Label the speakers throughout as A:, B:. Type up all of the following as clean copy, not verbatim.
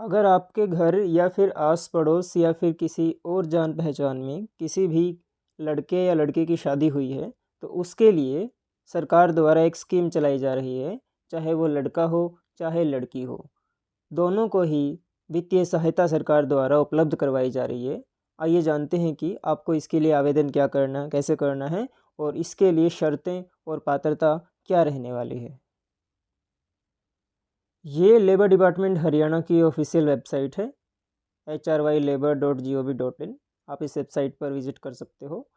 A: अगर आपके घर या फिर आस पड़ोस या फिर किसी और जान पहचान में किसी भी लड़के या लड़की की शादी हुई है, तो उसके लिए सरकार द्वारा एक स्कीम चलाई जा रही है। चाहे वो लड़का हो चाहे लड़की हो, दोनों को ही वित्तीय सहायता सरकार द्वारा उपलब्ध करवाई जा रही है। आइए जानते हैं कि आपको इसके लिए आवेदन क्या करना, कैसे करना है और इसके लिए शर्तें और पात्रता क्या रहने वाली है। ये लेबर डिपार्टमेंट हरियाणा की ऑफिशियल वेबसाइट है HRYLabor.gov.in। आप इस वेबसाइट पर विजिट कर सकते हो।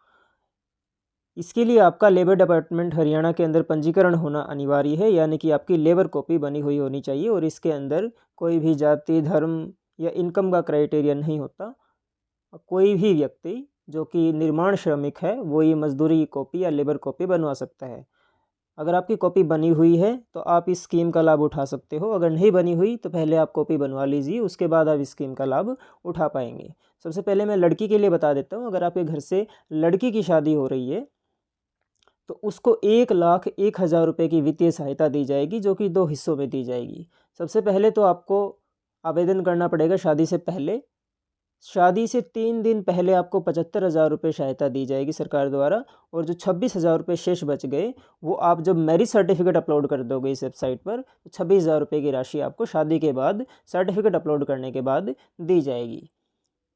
A: इसके लिए आपका लेबर डिपार्टमेंट हरियाणा के अंदर पंजीकरण होना अनिवार्य है, यानी कि आपकी लेबर कॉपी बनी हुई होनी चाहिए और इसके अंदर कोई भी जाति, धर्म या इनकम का क्राइटेरिया नहीं होता। कोई भी व्यक्ति जो कि निर्माण श्रमिक है वो ये मजदूरी की कॉपी या लेबर कॉपी बनवा सकता है। अगर आपकी कॉपी बनी हुई है तो आप इस स्कीम का लाभ उठा सकते हो। अगर नहीं बनी हुई तो पहले आप कॉपी बनवा लीजिए, उसके बाद आप इस स्कीम का लाभ उठा पाएंगे। सबसे पहले मैं लड़की के लिए बता देता हूँ। अगर आपके घर से लड़की की शादी हो रही है तो उसको 1,01,000 रुपये की वित्तीय सहायता दी जाएगी, जो कि 2 हिस्सों में दी जाएगी। सबसे पहले तो आपको आवेदन करना पड़ेगा शादी से पहले। शादी से 3 दिन पहले आपको 75,000 रुपये सहायता दी जाएगी सरकार द्वारा, और जो 26,000 रुपये शेष बच गए वो आप जब मैरिज सर्टिफिकेट अपलोड कर दोगे इस वेबसाइट पर, तो 26,000 रुपये की राशि आपको शादी के बाद सर्टिफिकेट अपलोड करने के बाद दी जाएगी।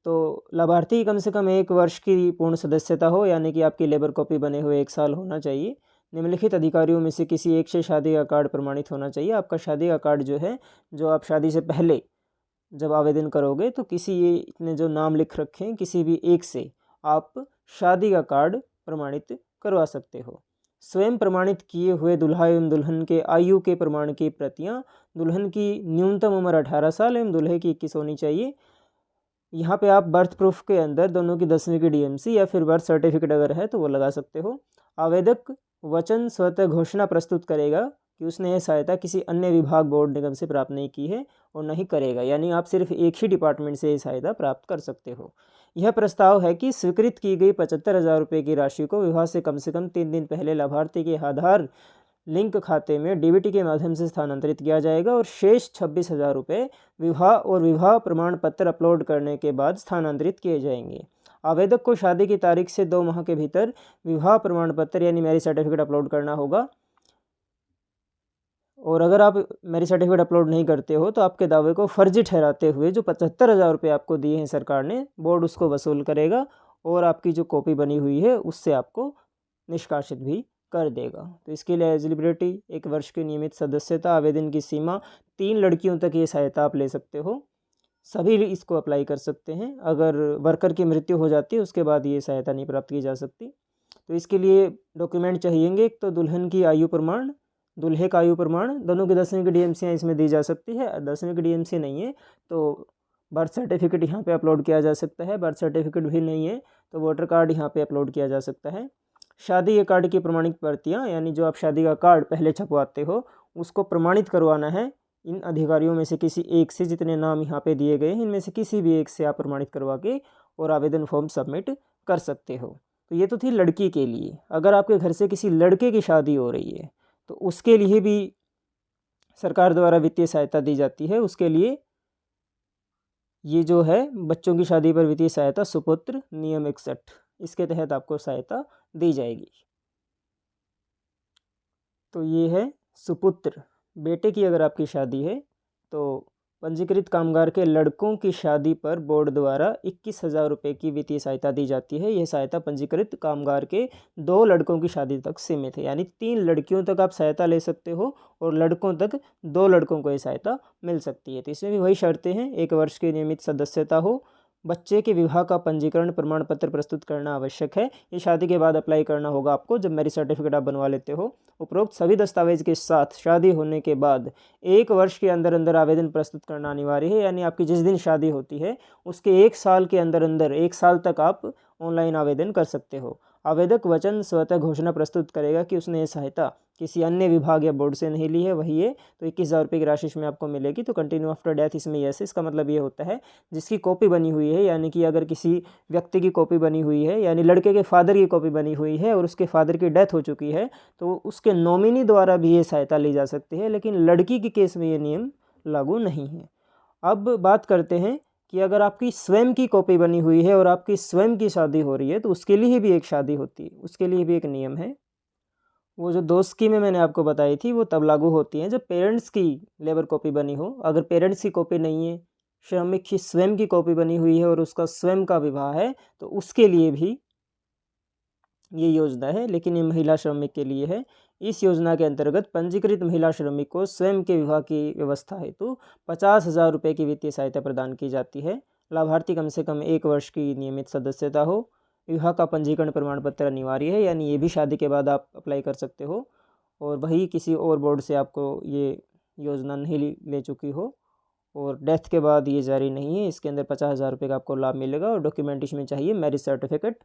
A: तो लाभार्थी की कम से कम 1 वर्ष की पूर्ण सदस्यता हो, यानी कि आपकी लेबर कॉपी बने हुए 1 साल होना चाहिए। निम्नलिखित अधिकारियों में से किसी एक से शादी का कार्ड प्रमाणित होना चाहिए। आपका शादी का कार्ड जो है, जो आप शादी से पहले जब आवेदन करोगे तो किसी ये इतने जो नाम लिख रखे हैं किसी भी एक से आप शादी का कार्ड प्रमाणित करवा सकते हो। स्वयं प्रमाणित किए हुए दुल्हा एवं दुल्हन के आयु के प्रमाण की प्रतियां, दुल्हन की न्यूनतम उम्र 18 साल एवं दूल्हे की 21 होनी चाहिए। यहाँ पे आप बर्थ प्रूफ के अंदर दोनों की 10वीं की DMC या फिर बर्थ सर्टिफिकेट अगर है तो वो लगा सकते हो। आवेदक वचन स्वतः घोषणा प्रस्तुत करेगा कि उसने यह सहायता किसी अन्य विभाग, बोर्ड, निगम से प्राप्त नहीं की है और नहीं करेगा, यानी आप सिर्फ एक ही डिपार्टमेंट से ये सहायता प्राप्त कर सकते हो। यह प्रस्ताव है कि स्वीकृत की गई 75,000 रुपये की राशि को विवाह से कम 3 दिन पहले लाभार्थी के आधार लिंक खाते में DBT के माध्यम से स्थानांतरित किया जाएगा और शेष 26,000 रुपये विवाह और विवाह प्रमाण पत्र अपलोड करने के बाद स्थानांतरित किए जाएंगे। आवेदक को शादी की तारीख से 2 माह के भीतर विवाह प्रमाण पत्र यानी मैरिज सर्टिफिकेट अपलोड करना होगा। और अगर आप मैरिज सर्टिफिकेट अपलोड नहीं करते हो तो आपके दावे को फर्जी ठहराते हुए जो 75,000 रुपये आपको दिए हैं सरकार ने, बोर्ड उसको वसूल करेगा और आपकी जो कॉपी बनी हुई है उससे आपको निष्कासित भी कर देगा। तो इसके लिए एलिजिबिलिटी 1 वर्ष की नियमित सदस्यता, आवेदन की सीमा 3 लड़कियों तक ये सहायता आप ले सकते हो। सभी इसको अप्लाई कर सकते हैं। अगर वर्कर की मृत्यु हो जाती है उसके बाद ये सहायता नहीं प्राप्त की जा सकती। तो इसके लिए डॉक्यूमेंट चाहिएंगे। एक तो दुल्हन की आयु प्रमाण, दूल्हे का आयु प्रमाण, दोनों की 10वीं की DMC इसमें दी जा सकती है। 10वीं की DMC नहीं है तो बर्थ सर्टिफिकेट यहाँ पे अपलोड किया जा सकता है। बर्थ सर्टिफिकेट भी नहीं है तो वोटर कार्ड यहाँ पे अपलोड किया जा सकता है। शादी के कार्ड की प्रमाणित प्रतियाँ, यानी जो आप शादी का कार्ड पहले छपवाते हो उसको प्रमाणित करवाना है। इन अधिकारियों में से किसी एक से, जितने नाम यहाँ पे दिए गए हैं इनमें से किसी भी एक से आप प्रमाणित करवा के और आवेदन फॉर्म सबमिट कर सकते हो। तो ये तो थी लड़की के लिए। अगर आपके घर से किसी लड़के की शादी हो रही है तो उसके लिए भी सरकार द्वारा वित्तीय सहायता दी जाती है। उसके लिए ये जो है बच्चों की शादी पर वित्तीय सहायता सुपुत्र नियम 61, इसके तहत आपको सहायता दी जाएगी। तो ये है सुपुत्र, बेटे की अगर आपकी शादी है तो पंजीकृत कामगार के लड़कों की शादी पर बोर्ड द्वारा 21,000 रुपये की वित्तीय सहायता दी जाती है। यह सहायता पंजीकृत कामगार के 2 लड़कों की शादी तक सीमित है, यानी 3 लड़कियों तक आप सहायता ले सकते हो और लड़कों तक 2 लड़कों को ये सहायता मिल सकती है। तो इसमें भी वही शर्तें हैं, 1 वर्ष की नियमित सदस्यता हो, बच्चे के विवाह का पंजीकरण प्रमाण पत्र प्रस्तुत करना आवश्यक है। ये शादी के बाद अप्लाई करना होगा आपको जब मैरिज सर्टिफिकेट आप बनवा लेते हो। उपरोक्त सभी दस्तावेज के साथ शादी होने के बाद 1 वर्ष के अंदर अंदर आवेदन प्रस्तुत करना अनिवार्य है, यानी आपकी जिस दिन शादी होती है उसके 1 साल के अंदर अंदर 1 साल तक आप ऑनलाइन आवेदन कर सकते हो। आवेदक वचन स्वतः घोषणा प्रस्तुत करेगा कि उसने ये सहायता किसी अन्य विभाग या बोर्ड से नहीं ली है, वही है। तो 21,000 रुपये की राशि इसमें आपको मिलेगी। तो कंटिन्यू आफ्टर डेथ इसमें यस, इसका मतलब ये होता है जिसकी कॉपी बनी हुई है, यानी कि अगर किसी व्यक्ति की कॉपी बनी हुई है, यानी लड़के के फादर की कॉपी बनी हुई है और उसके फादर की डेथ हो चुकी है, तो उसके नॉमिनी द्वारा भी ये सहायता ली जा सकती है, लेकिन लड़की के केस में ये नियम लागू नहीं है। अब बात करते हैं कि अगर आपकी स्वयं की कॉपी बनी हुई है और आपकी स्वयं की शादी हो रही है तो उसके लिए भी एक शादी होती है, उसके लिए भी एक नियम है। वो जो 2 स्कीमें मैंने आपको बताई थी वो तब लागू होती हैं जब पेरेंट्स की लेबर कॉपी बनी हो। अगर पेरेंट्स की कॉपी नहीं है, श्रमिक की स्वयं की कॉपी बनी हुई है और उसका स्वयं का विवाह है, तो उसके लिए भी ये योजना है, लेकिन ये महिला श्रमिक के लिए है। इस योजना के अंतर्गत पंजीकृत महिला श्रमिक को स्वयं के विवाह की व्यवस्था हेतु 50,000 रुपये की वित्तीय सहायता प्रदान की जाती है। लाभार्थी कम से कम 1 वर्ष की नियमित सदस्यता हो। विवाह का पंजीकरण प्रमाण पत्र अनिवार्य है, यानी ये भी शादी के बाद आप अप्लाई कर सकते हो और वही किसी और बोर्ड से आपको ये योजना नहीं ले चुकी हो और डेथ के बाद ये जारी नहीं है। इसके अंदर 50,000 रुपये का आपको लाभ मिलेगा और डॉक्यूमेंट इसमें चाहिए मैरिज सर्टिफिकेट।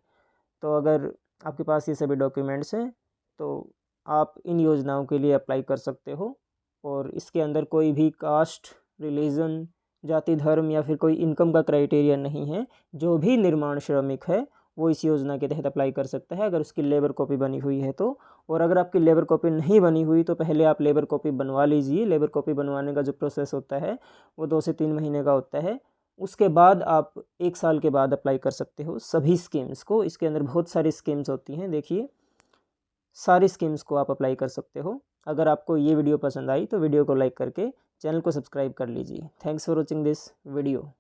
A: तो अगर आपके पास ये सभी डॉक्यूमेंट्स हैं तो आप इन योजनाओं के लिए अप्लाई कर सकते हो और इसके अंदर कोई भी कास्ट, रिलीजन, जाति, धर्म या फिर कोई इनकम का क्राइटेरिया नहीं है। जो भी निर्माण श्रमिक है वो इस योजना के तहत अप्लाई कर सकता है अगर उसकी लेबर कॉपी बनी हुई है तो। और अगर आपकी लेबर कॉपी नहीं बनी हुई तो पहले आप लेबर कॉपी बनवा लीजिए। लेबर कॉपी बनवाने का जो प्रोसेस होता है वो 2 से 3 महीने का होता है। उसके बाद आप 1 साल के बाद अप्लाई कर सकते हो सभी स्कीम्स को। इसके अंदर बहुत सारी स्कीम्स होती हैं, देखिए सारी स्कीम्स को आप अप्लाई कर सकते हो। अगर आपको ये वीडियो पसंद आई तो वीडियो को लाइक करके चैनल को सब्सक्राइब कर लीजिए। Thanks for watching this video.